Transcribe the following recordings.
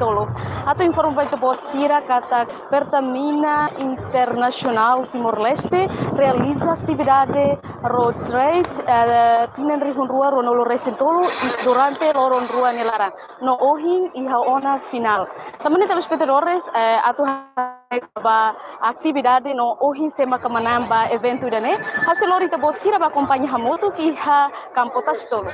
tolo. Atau informe vai tebot sira kata Pertamina Internacional Timor-Leste realiza atividade road race tinan rihun rua ronolo racing tolo durante loron rua nelara no ohin iha ona final. Teman telespectadores atau ba atividade no ohin sema kamanamba evento dane hasilori tebot sira ba kompanyi hamoto ki ha kampotas tolo.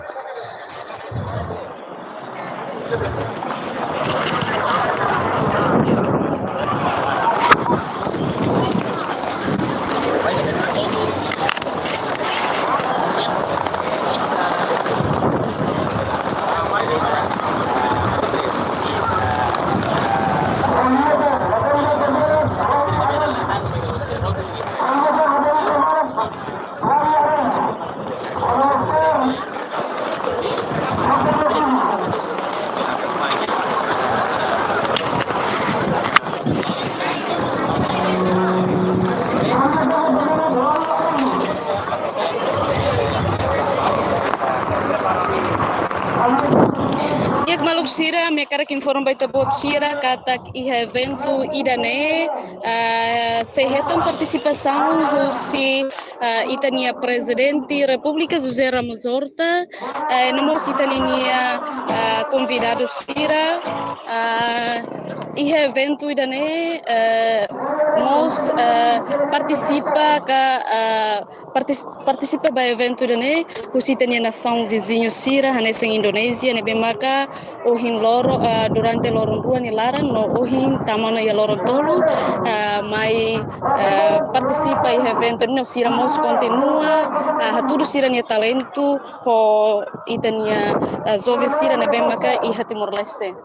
Yak maluk sira mekarak inform baita bot sira katak iha evento idane seheton participação husi itania presidente República José Ramos Horta namos itania convidado sira iha evento idane nós participa ba evento idane husi itania nação vizinho sira haneseng Indonesia nebe maka ohin loro durante lorong rua ni laran no ohin tamana ya lorong tolu mai participa e evento no sira mos continua haturu sira ni talento ho itania jovem sira nebe maka i Timor Leste.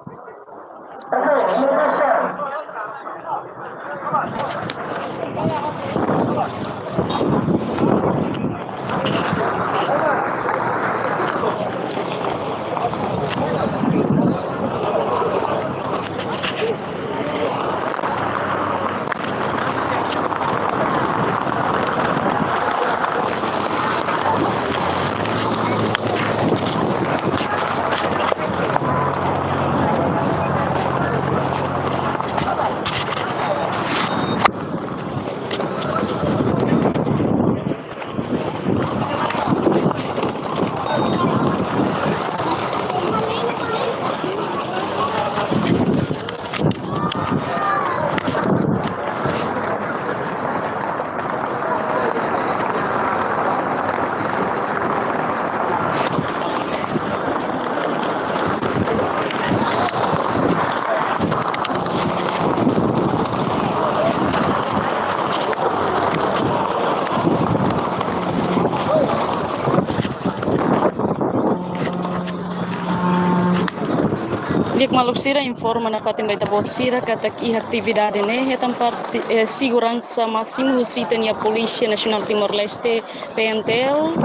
Yak maluk sira informa na fatin baita bot sira katak i atividade ne hetan parte segurança máximo husiten ya Polícia Nacional Timor Leste PNTL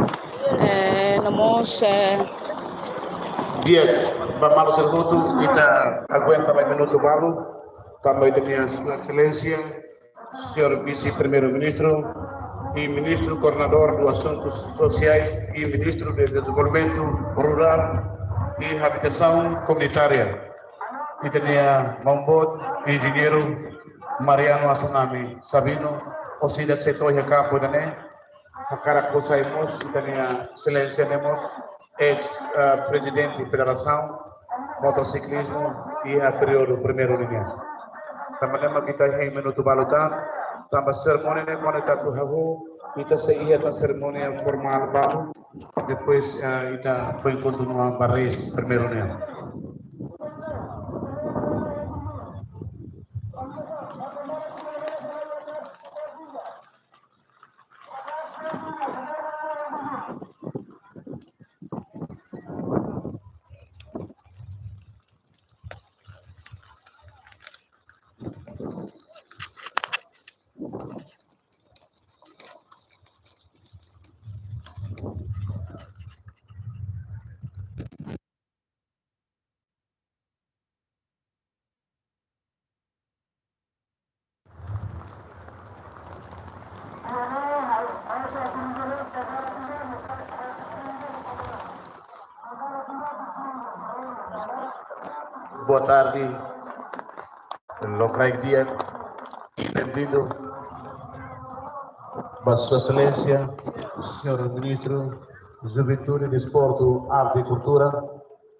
namos dia malu serbutu kita aguenta mais minuto malu também tinha sua excelência senhor vice primeiro ministro e ministro coordenador dos assuntos sociais e ministro de desenvolvimento rural e habitação comunitária. E tinha Mambot, engenheiro Mariano Asunami Sabino, o sida setor de campo dane, a cara cosaimos, e tinha excelência nemos, ex-presidente da Federação Motociclismo e a período primeiro linha. Também kita em minuto balutan, também cerimônia ne moneta tu havu, kita seia a cerimônia formal balu, depois kita foi continuar barris primeiro linha. Boa tarde Locraik Dia, bem-vindo. Vossa Excelência, Senhor Ministro, Juventude, Desporto, Arte e Cultura,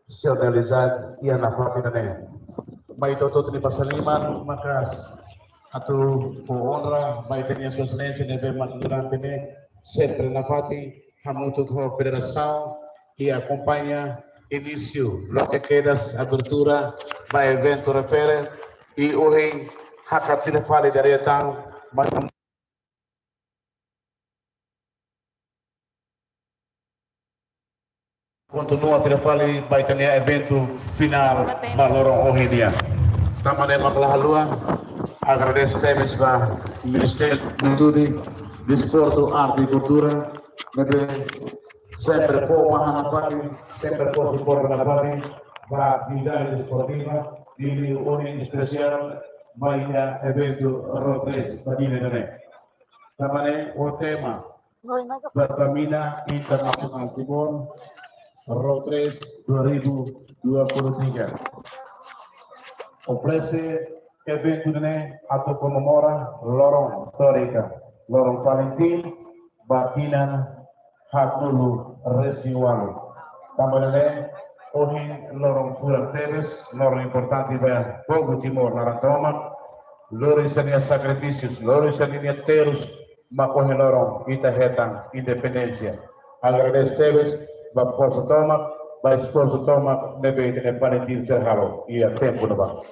Senhor Realizado e Ana Fátima Né. Mas doutor de Pasaliman, maka atau honra, baik dengan Sua Excelência, nebe durante né, sempre na Fati, hamutu com Federação e acompanha início, logo que abertura, vai evento refere e hoje hakatina fale dari datang, mas continua a fale vai ter evento final balorong hoje dia. Sama dengan Maklahalua, agradeço também para o Ministério da Cultura, Desporto, Arte e Cultura, sempre por Mahanapati, sempre por suporte da Pati, para a atividade esportiva, e hoje especial, vai ter evento Rotres, Padilha também. Também o tema, Pertamina Internacional Timor, Rotres 2023. Operasi evento ini atau comemora lorong histórica, lorong Valentin, Batinan, Hatulu, Resiwalu. Também hoje lorong Pura Teves, lorong importante para Pogo Timor, Narantoma, lorong sania sacrifícios, lorong sania teros, macorre lorong Itahetan, Independência. Agradeço Teves, Baposo Toma, Esposo Toma, deve ter Valentin Serralo, e a tempo no banco.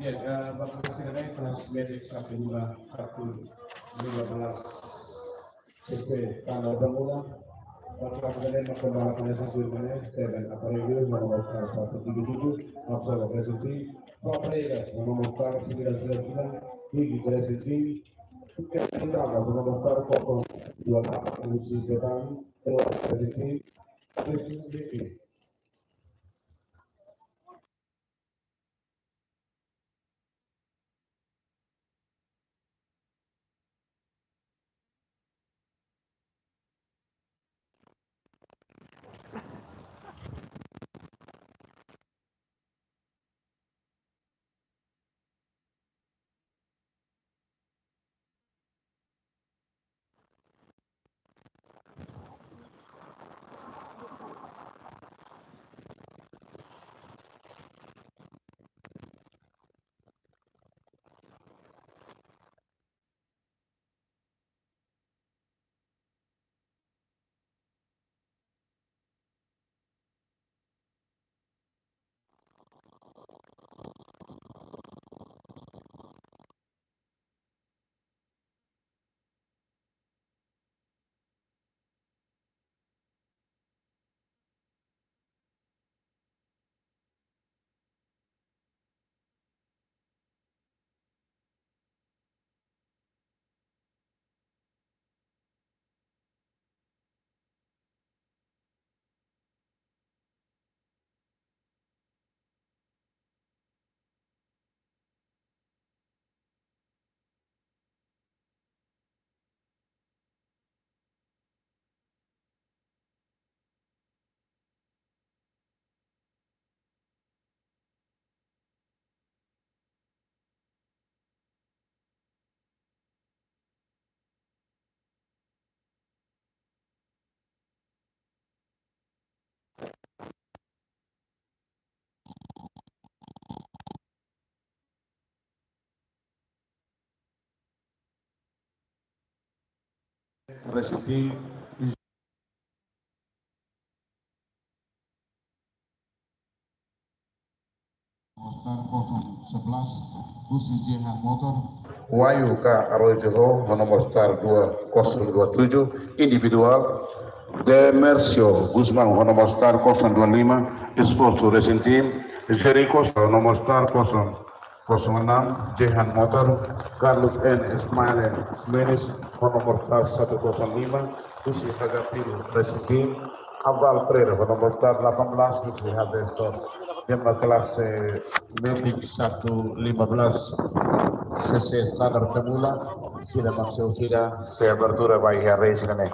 Ya, Bapak Presiden transmedik 115 cc tanggal bermula Bapak Presiden mengembangkan sesuai dan apalagi nomor 137 masalah presisi Bapak Presiden mengumumkan 999 di presisi kita akan mengumumkan pokok 28 polisi depan telah presisi presisi Recife nomor 011 Usi Jehan Motor Wayu K. Arroyo nomor star 2027 individual Demercio Guzman nomor star 025 Esporto Racing Team Jericho nomor star 006 Jehan Motor Carlos N. Ismail Menis nomor star 105 Usi Hagapiru Racing Team Abal Pereira nomor star 18 Usi Hadestor Tema kelas Medik 115 CC standar pemula sila maksud sila saya berdua baik hari sila nih.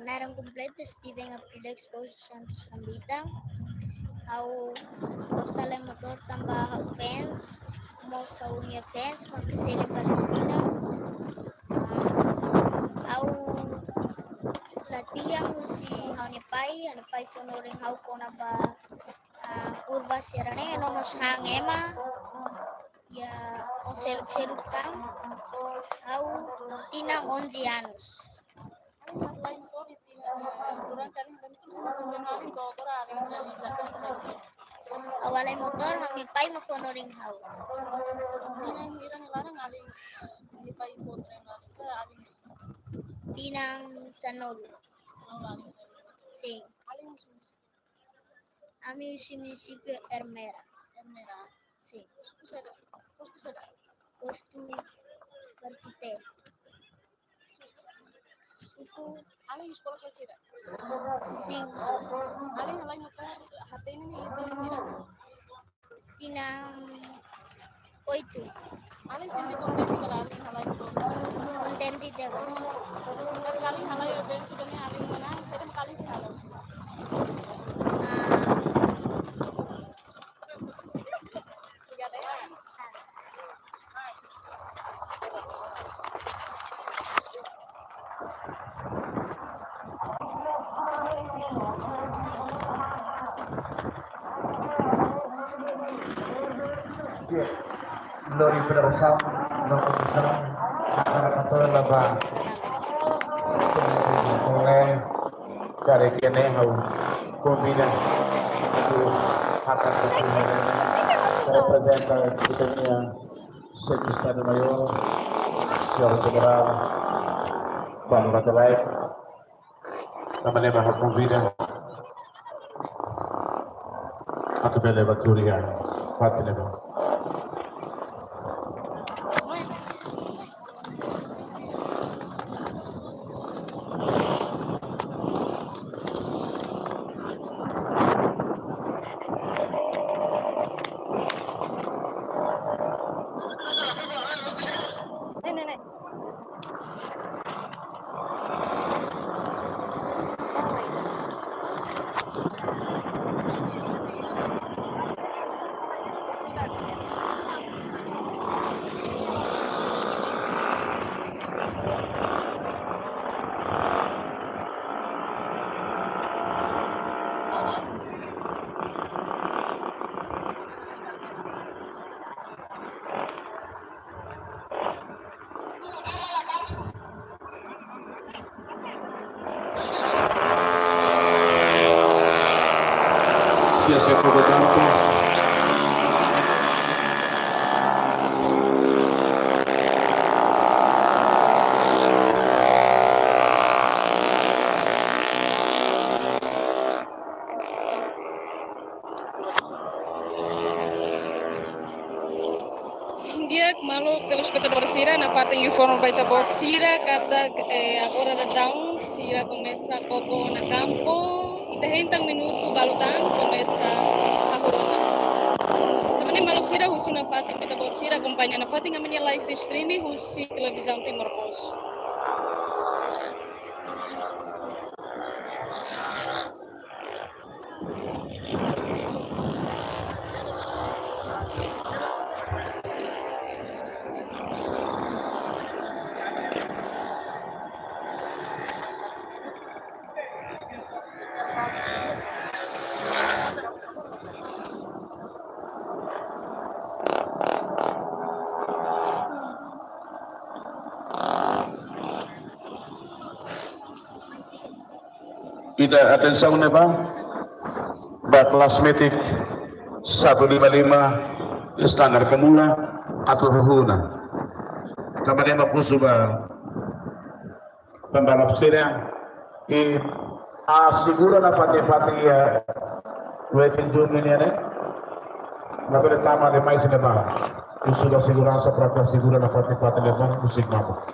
Narang kompleto Steven Aprilex Exposed Santos Rambita. Au Costa Motor tambah au fans, mau saunya fans Maxele Valentina. Au latihan si haunepai fonoring hau kona ba kurva serane nomos hangema ya o seluk kang hau tinang 11 anos. Awalay motor kami pay mafonoring hau. Tinang Sanolo. Sim. Ami si municipio Ermera. Sim. Posto Barquite. Suku Aling sekolah kelas ira. Sing Aling halai motor hati ini ira. Tinang Oito. Aling sindi konten di kalau aling halai motor. Konten di Dewas. Kali halai event sudah nih aling mana? Saya kali sih halai. Lo ibrasam lo bisa kata laba mulai cari kene hau kombina itu akan representa kita punya Sekretariat Mayor Siapa General Bang Rata Baik namanya Mahal Kombina atau bela Baturia Fatina Bang. Siapa bergantung? Dia malu telespectador Sira na fating informe baita bot Sira kata agora da down Sira começa coco na campo e 30 minutos balotang começa a rosa. Também Ini maluk sira husuna Fati kita buat sira kompannya na Fati ngamanya live streaming husi televisão Timor Pos. Kita atenção Pak, kelas metik 155 standar kemula atau huna. Kemarin aku sudah pembalap sira e assicura la pati ya waiting zone ini ada. Maka tama de mais ne ba. Isso da segurança para que assegura la pati levar musik mabuk.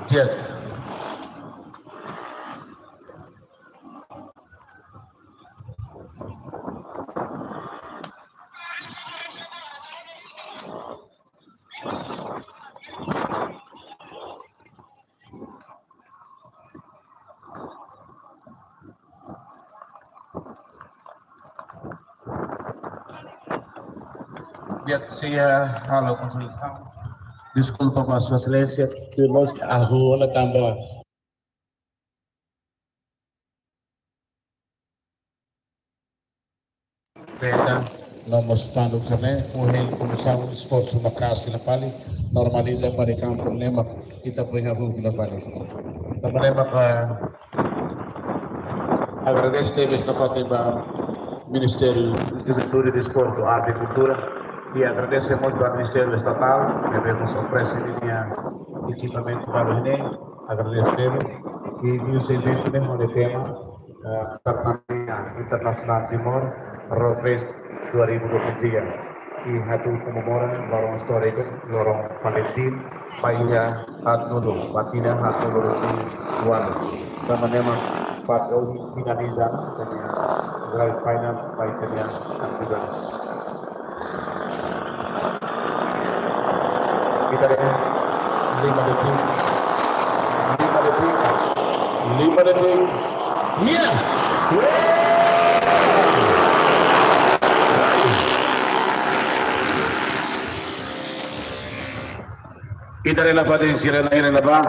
Jet. Biar saya halo konsultan. Desculpa com a sua excelência, a rua ela também. Beda, nós panduk sana, mulai comissão de esportes uma casa na Pali, normaliza para o problema kita punya rua na Pali. Problema para agradecer teves na Patiba Ministério de Cultura e Desporto, Arte e Cultura. E agradeço muito ao Ministério Estatal, que vemos oferecer equipamento para o Enem, agradecer e o evento mesmo de tema Pertandingan Internasional Timor Road Race 2023 e hatu comemora lorong histórico, lorong Valentin, Bahia Hatnulu, Batina Hatnulu Suano. Sama tema Patrol finaliza dengan Grand Final Bahia Hatnulu. Kita lihat 5 detik, 5 detik, iya, kita rela pada sirena ini apa?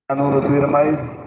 Menurut Wirmai,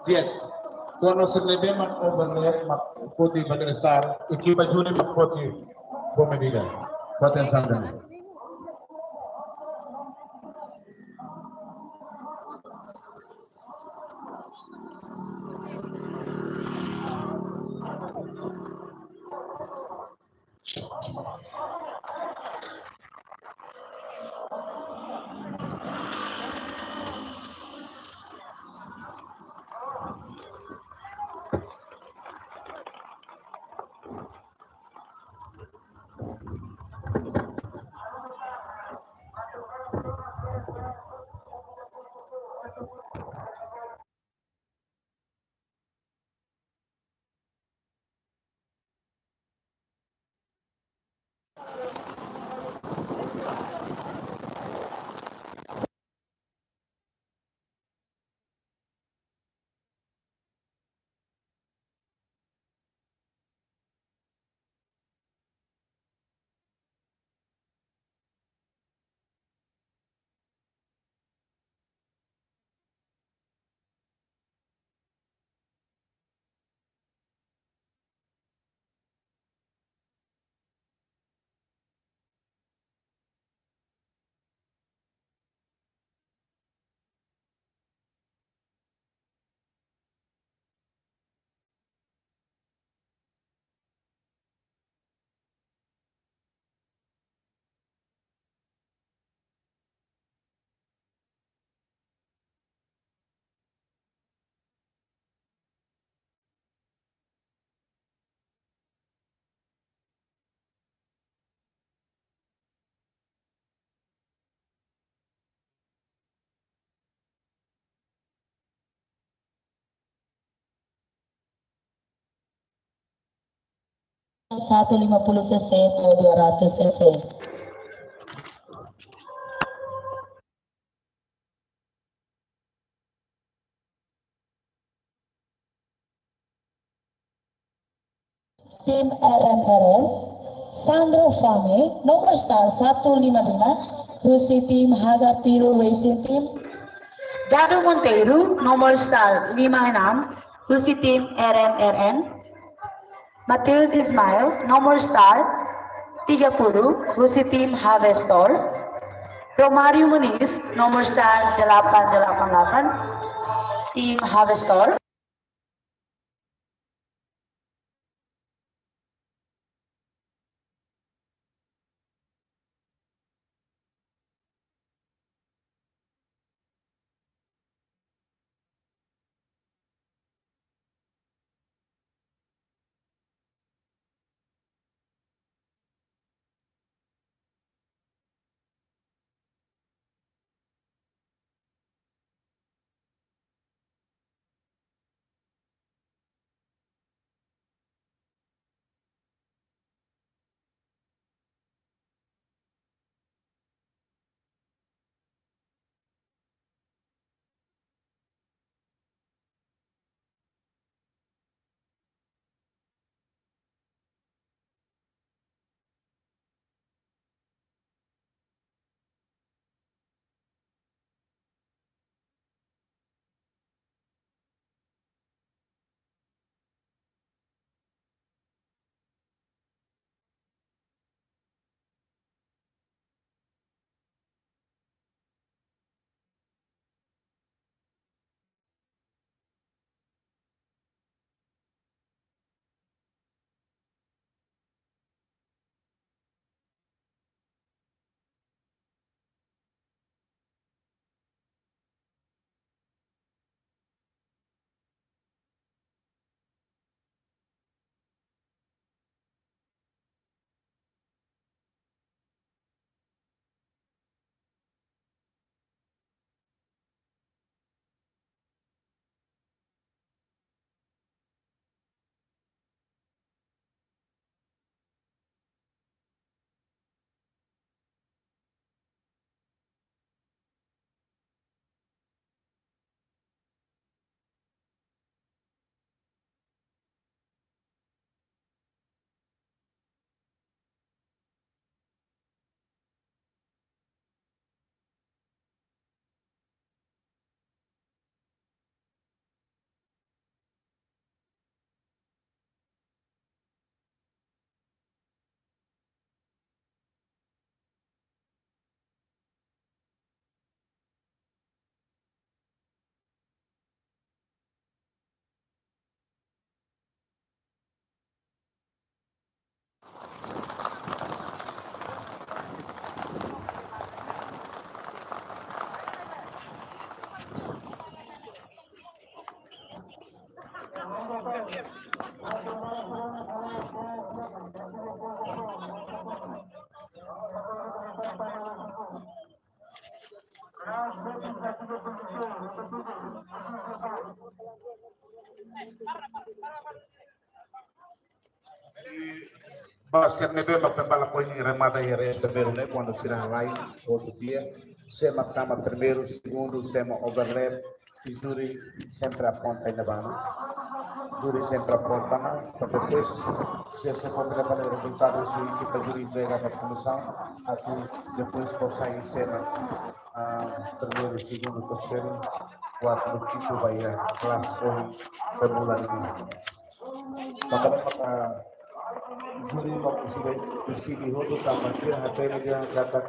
Bien, cuando se le ve más overlap, más putih bagian star, equipa juni más putih komedida. Paten sangan. Satu 50 cc atau 200 cc. Tim RMRN Sandro Fame nomor start 155 Rusi Tim Haga Piru Racing Team. Dado Monteiro nomor start 56 Rusi Tim RMRN. Mateus Ismail nomor start 30 Rusi Tim Harvestor. Romario Muniz nomor start 888 Tim Harvestor. Basket nebe pembala põe remada e res primeiro, né? Quando tira a line, outro dia, sema cama primeiro, segundo, sema overlap, e júri sempre aponta ainda bem, né? Júri sempre aponta, né? Para depois, se essa for para o resultado, se a equipa júri entrega para a comissão, aqui depois por sair sema primeiro, segundo, terceiro, quarto, quinto, vai a classe ou formula nenhuma. Maka juri mempunyai diskusi itu sama dia hasilnya dia kata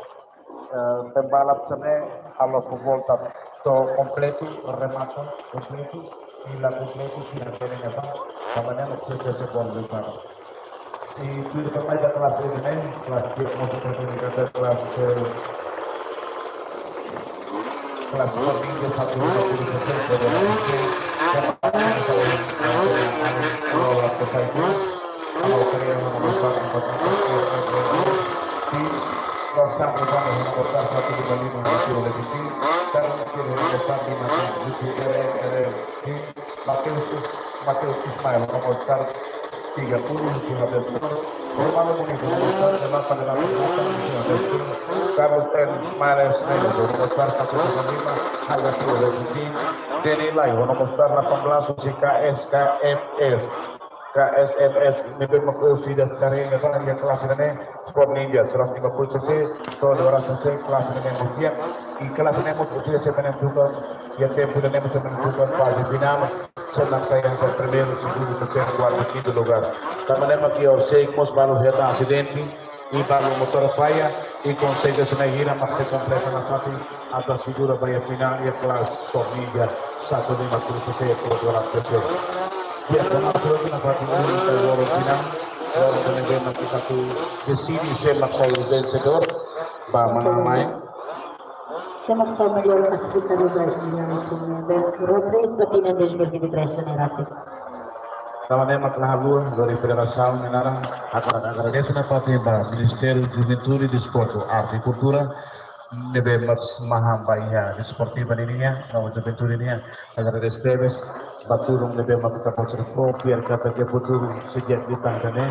pembalap sana kalau volta to completo remato completo nila completo sila hasilnya apa namanya maksudnya sebuah lupa itu pemain kelas ini kelas maksudnya kata kelas sporting ke 150% dari kalau pesawat kalau kalian menemukan di rasa bersama kota 155 oleh sisi dan besar di mana di pakai Ismail menemukan 30 Hermano Municipal dalam pada Carlos N. Mares menemukan 155 harga oleh sisi dinilai menemukan 18 KSKMS KSNS Nibir Makhluk sudah cari yang kelas ini Sport Ninja 150 cc atau 200 cc kelas ini yang di kelas ini sudah saya menentukan yang tempo dan saya menentukan fase final senang saya yang terpilih segundo terceiro quarto quinto lugar também aqui o Seikmos balu reta acidente e balu motor falha e consegue se gira mas se completa na fase até figura para a final e a kelas Sport Ninja 150 cc atau 200 cc. Ya, termasuk na parte única do Ouro Final, agora também vemos aqui satu decide ser o vencedor, para Manamai. Semak sa mayor clasificado brasileño Road Race Batina 2023 generasi. Sama nema Clahalua, dari Federação Menara, agradece na parte do Ministério de Juventude e Desporto, Arte e Cultura, devemos mahambaya esportiva dirinya, no juventude dirinya, agradece Teves, baturung devemos kita posrefo, biar kata dia betul sejak di Tanzania,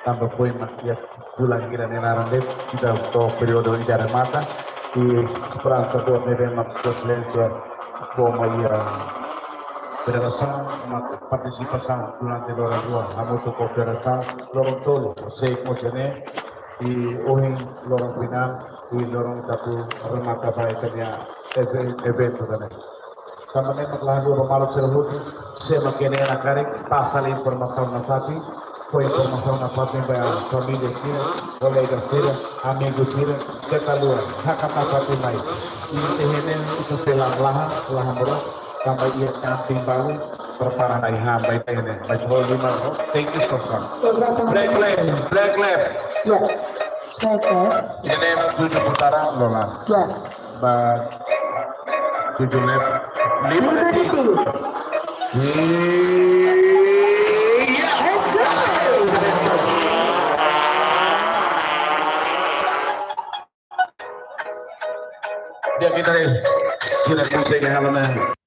tambah poin makiat bulan kira nenarande, kita untuk periode ini mata, di perangkat dua devemos silencio, como Federação, uma participação durante a rua, a moto cooperação, lorong tolo, sei mocioné, e hoje lorong final, e lorong satu remata baiknya evento também. Também maklahan Romalo Cerhuti, sema kene na karek, pasal informação na fati, foi informação na fati para a família sira, colega sira, amigo sira, kekalua, hakata fati mai. E tehenen itu selang lahan berat, sampai ia cantik baru perparah naik hambai ini majmul 5 thank you so much black lab Ya, saya. ini 7 putaran lola Ya. Ba 7 lap 5 detik dia kita sila pusing halaman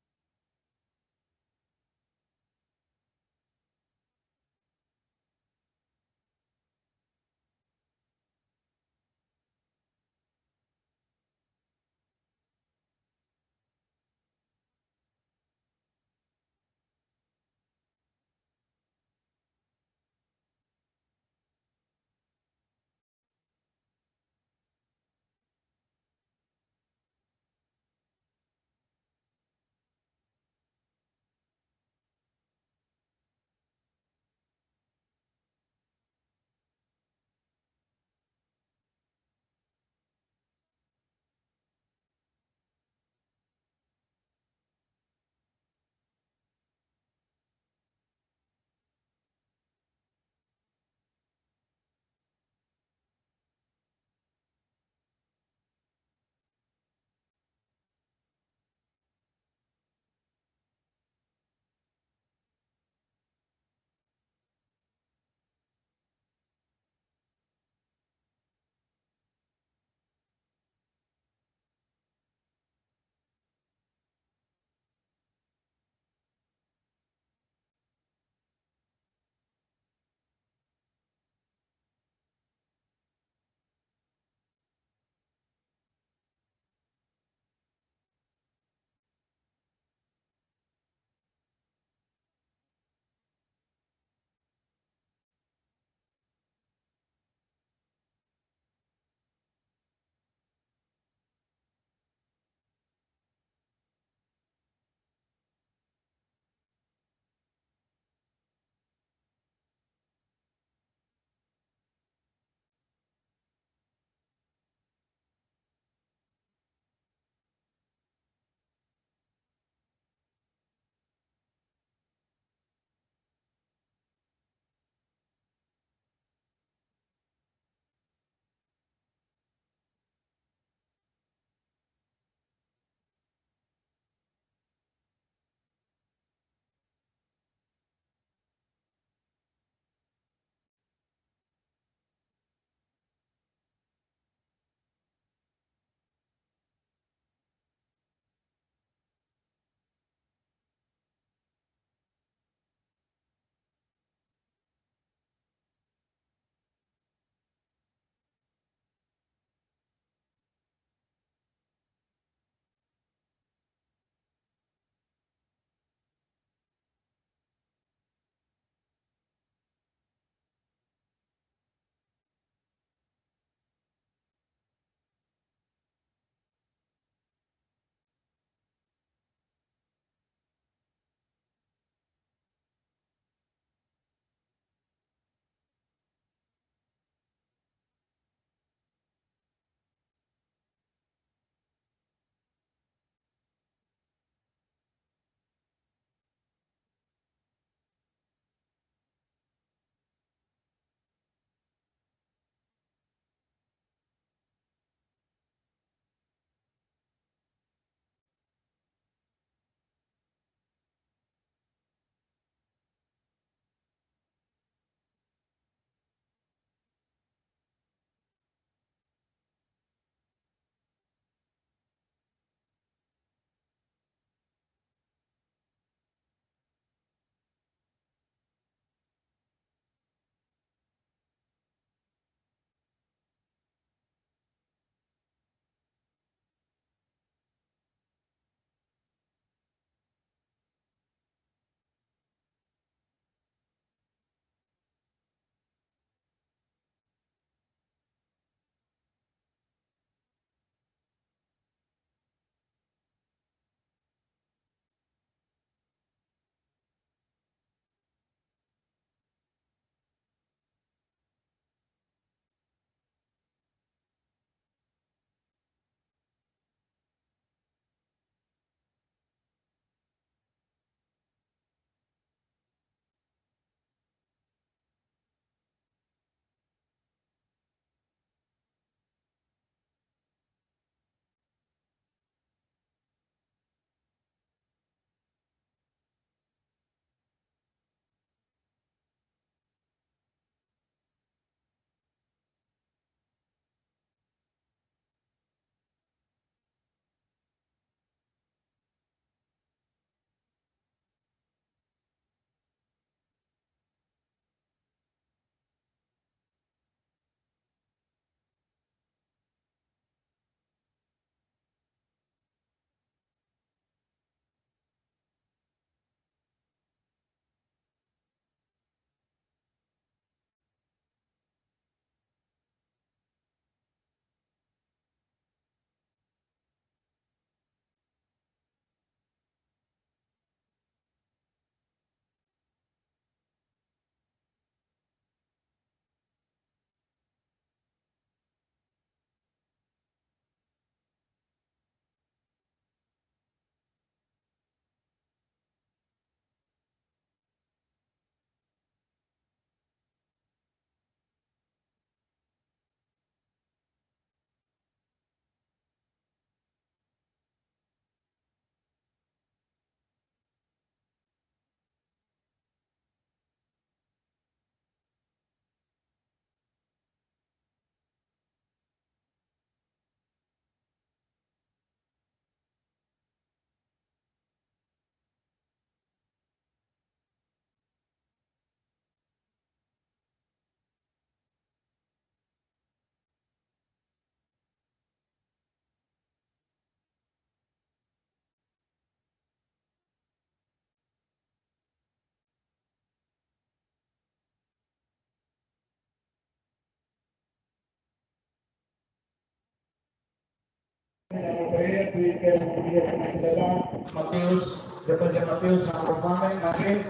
Mateus, depois de Mateus, na Romana, aqui,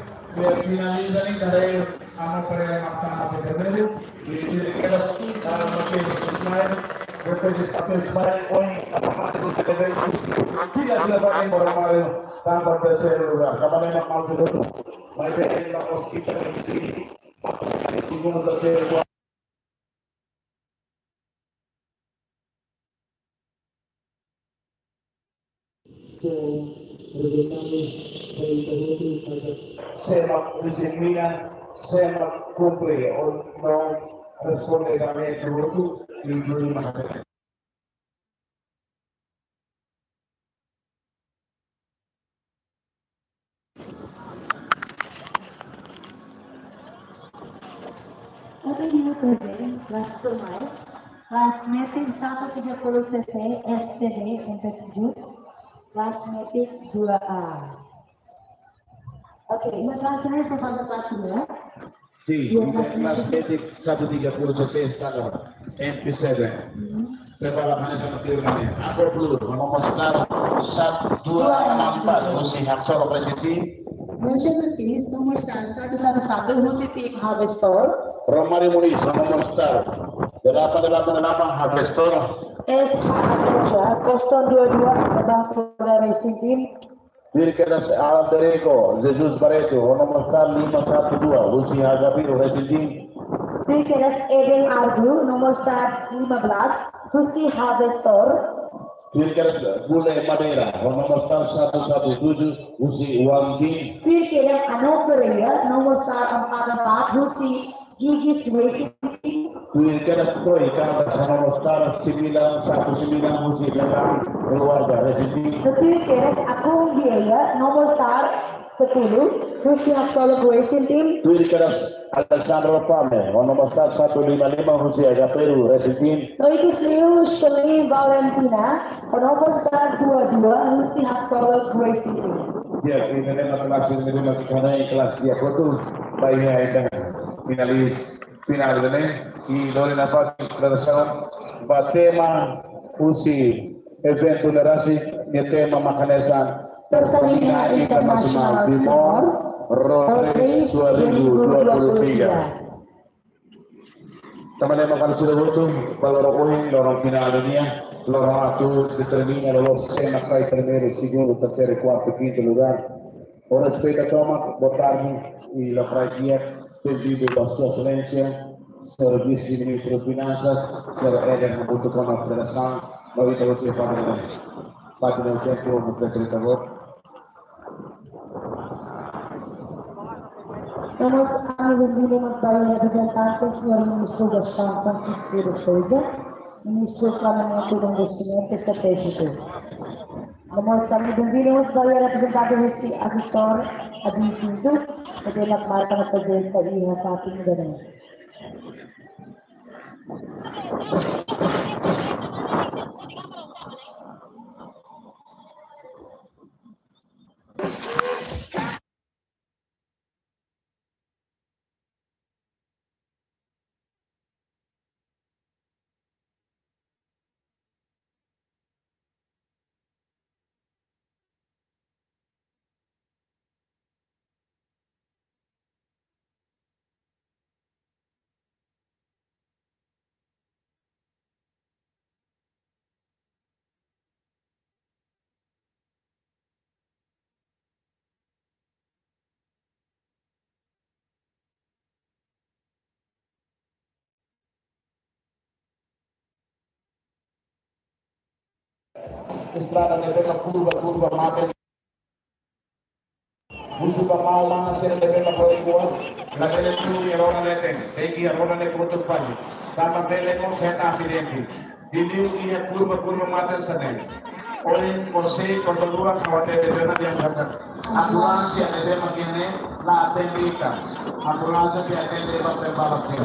finaliza ali, daí a mão para ele matar o vermelho, e ele quer Mateus Ismael, depois de Mateus Ismael, põe a parte do vermelho, tira a para o Romário, está para o terceiro lugar, trabalhando mal do outro, mas ele vai conseguir segundo, terceiro lugar. Se disciplina, se cumple o no responde también tu y Kami present kelas Sumai, kelas meeting 130 cc SCD untuk 7, kelas meeting 2A. Oke, ini terakhir kepada kelas 2. Sì, kelas meeting 130 cc standar MP7. Prepara manajemen firman. Apa dulu? Mememuskan 1, 2, 4 musik Haksoro Presidi. Mention fees nomor 111 Musiti Harvestor. Romari Muniz, nomor star 888 Harvestor. SH Aproja 022 Bangkoda Racing Team. Dirkedas Aldereko, Jesus Barreto, nomor star 512 Lucy Hagapiru Racing Team. Dirkedas Eden Argu nomor start 15 Lucy Harvestor. Dirkedas Bule Madeira, nomor star 117 Lucy Wangi. Dirkedas Anoperia nomor start 44 Lucy Gigi Racing Team. Dirkedas Koi, nomor star 919 Lucy Galang Keluarga Racing Team. Dirkedas Agung Biaya nomor start 10 Lucy Haksolo Racing Team. Dirkedas Alexandro Pame, nomor star 155 Lucy Agaperu Racing Team. Noitus Liu Shirley Valentina nomor start 22 Lucy Haksolo Racing Team. Ya, ini memang menerima karena kelas dia foto baiknya itu finalis final ini di Lorena Park International tema usi event generasi ni tema makanesan Pertamina International Timor Road Race 2023. Teman-teman kalau sudah foto lorong final dunia, lorong satu determina los seis primero, segundo, tercero, cuarto, quinto lugar. Ora spetta Tomac, votarmi la praia pedido da sua excelência, Sr. Vice-Ministro de Finanças, Sr. Eder Mabuto com a Federação, nós estamos aqui para página do tempo no secretariado. Vamos a recibimos para el representante, señor Ministro de San Francisco de Souza, Ministro de Planeamento e Investimento Estratégico. Vamos a recibimos para el representante desse assessor admitido, pela marca na presença de Rafael Mineirão. Estrada della curva mate musuh mau mana sih della poi la delle tu erona lete segi erona le foto pagi sama delle con seta accidenti diliu ia curva mate sene oleh konsei kontrolura kawate della yang kata ambulancia de makine la tendita ambulancia si atende ba prepara sih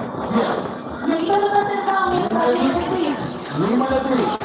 lima detik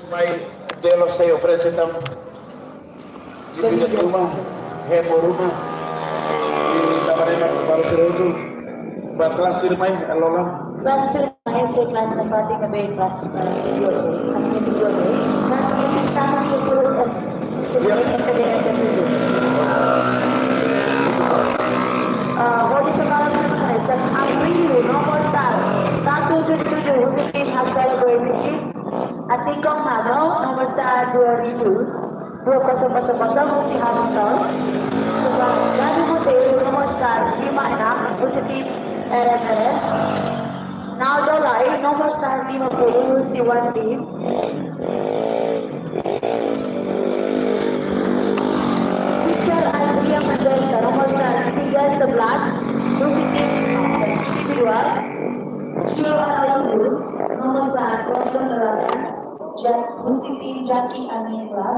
Vai de los se ofrece tam di rumah hemo rumah di tamarena baru seru batlas firmai alolam Kelas firmai se kelas tempati kami kelas video kami video kelas ini sama itu sebelum akademik dulu. Bodi kepala saya April nomor 177 Husitin Hasil Goisiki Atikong Hano nomor 2000 Musi Hamston Gadi Putih nomor 56 Husitin RMRS Naldo Lai nomor 50 Husi One Team Teacher Andrea Mendoza nomor 311 Husitin 2 Shiro Arayu nomor 108 Husitin Jaki Aminla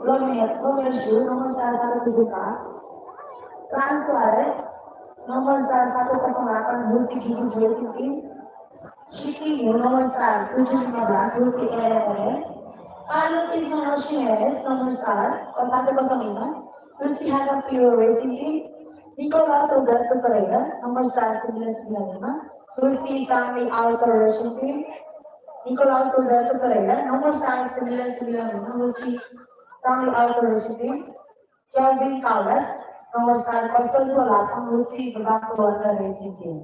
Lomenju nomor 174 Fran Suarez nomor 108 Husitin Shiki nomor 715 Husi RRN Carlos Isono Jimenez nomor 105 Husi Hanap Pure Racing Team Nicolas Alberto Pereira nomor 995 Husi Family Auto Racing Team Nicolas Alberto Pereira nomor 995 Husi Family Auto Racing Team Kelvin Caldas nomor 128 Husi Berbangku Warga Racing Team